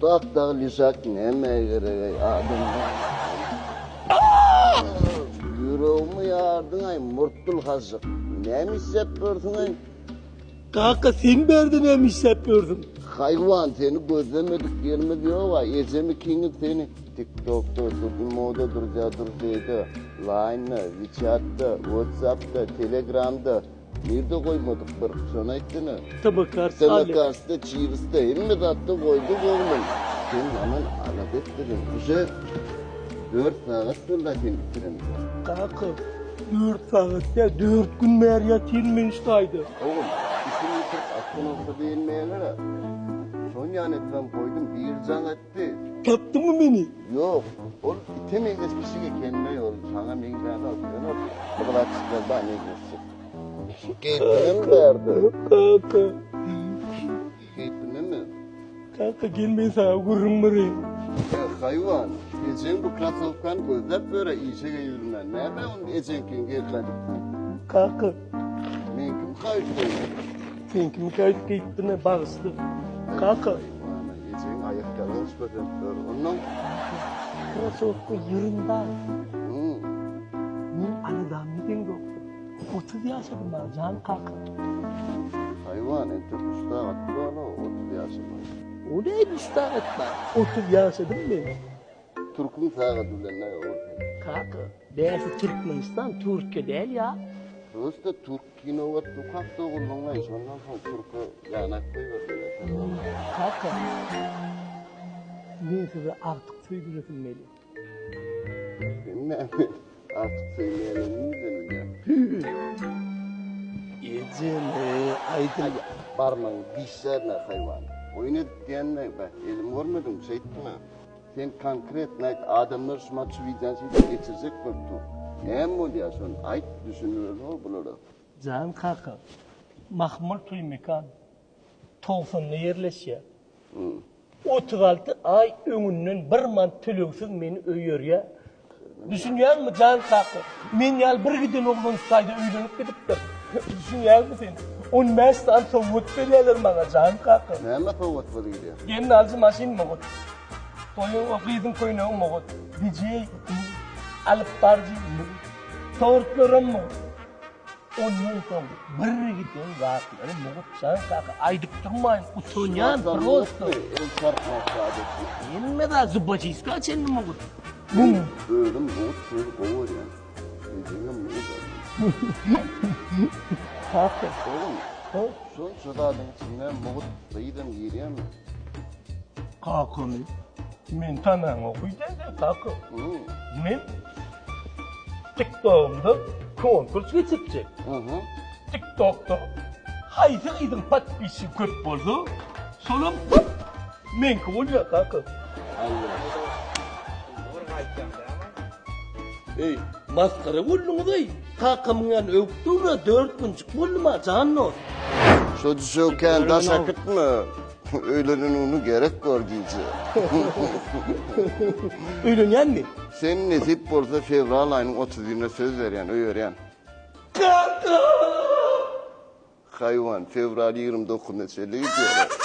Kalk da lisak neme gerek adamlar. Yüreğimi yardın ay murttul kazık. Ne misep gördün ay? Kanka sen verdin emiş yapıyordun. Hayvan seni gözlemedik gelmedi diyor var. Ezemi kingin seni. TikTok'ta, Moda durcaydı. Line'da, WeChat'ta, WhatsApp'ta, Telegram'da. Nerede koymadık bir sana ettiğini. Tabakar Sana Salih. karşıda çiğriste elimi dattı koyduk oğlum. Sen hemen alat ettirin. Güzel. 4 saat sonra seni bitirin. Kanka 4 saatte 4 gün meğer yatırmayın iştaydı. Oğlum, işini çok aklın olsa beğenmeyenlere. Son yani ben koydum bir can etti. Tattı mı beni? Yok, oğlum itemeyiz bir şey kendine yol. Sana mengana atıyor. O kadar çıkar da ne görsün. Keyfini verdi. Kanka. Keyfini mi? Kanka gelmeyin sana vururum burayı. Hayvan, geçen bu krasovkan gözler böyle işe yürümen. Nerede onu geçenken geldi? Kanka. Menkim kayıttı. Sen kimi kayıt gittiğine bağıştı. Kanka. Geçen ayakları uçmadı. Onun Krasovka yırında. Hı. Ben anıdan mıydım yok. 30 yaşadım ben can kanka. Hayvan, ente kuşta attı bana 30 yaşında. O neymiş daha etme. 30 yaşadım ben. Türk'ün sağa düzenine ortaya. Kanka. Değerli Türkmenistan, Türkiye değil ya. Dosta Türk kino ve tukak da kullanmayız. Ondan sonra Türk'ü yanak koyuyor. Kanka. Neyse de artık söyleyeceksin beni. Bilmem. Artık söyleyelim mi ya? Yecene aydın. Barman dişlerine hayvan. Oyunu diyenler bak. Elim görmedim şey etme. Sen konkret adamlar şu maçı videosu geçirecek baktu. Hem o diyorsun. Ait düşünülür o bunları. Can kanka. Mahmur Tuy mekan. 90'lı yerleşiyor. 36 ay öňünden bir man tölöksiz meni öýür ya. Düşünýär mi can kanka? Men ýal bir giden oglan saýda öýlenip gidipdir. Düşünýär mi sen? 15 saat sowut berýärler maňa can kanka. Näme sowut berýär? Gelin alçy maşin mogot. Toýun okydyň koýnagy mogot. DJ alyp barjy. Tortlarym mı? Ondan soň bir giden gatlary mogot can kanka aýdyp durmaýyn. Utanýan prosto. El çarpmak adeti. Emme da zubacıyska çenni mogut. Bölüm bu kovuyor ya. Bizim mi Kanka. Oğlum. Son sıradan içinden mogut sayıdan yiyeceğim mi? Kanka mı? Men tanan okuyacağım kanka. Men TikTok'umda konkurs geçirecek. TikTok'ta haydi gidin patbisi köp boldu. Sonra men kovuluyor kanka. Ey, maskara buldun dey. Takamın öktüğüne 4 gün çık bulma canlı. Çocukken da sakıt mı? Öğlenin onu gerek var diyeceğim. Öğlenen mi? Senin nesip olsa fevral ayının 30'una söz veren, öğren. Kanka! Hayvan, fevral 29'una söyle gidiyor.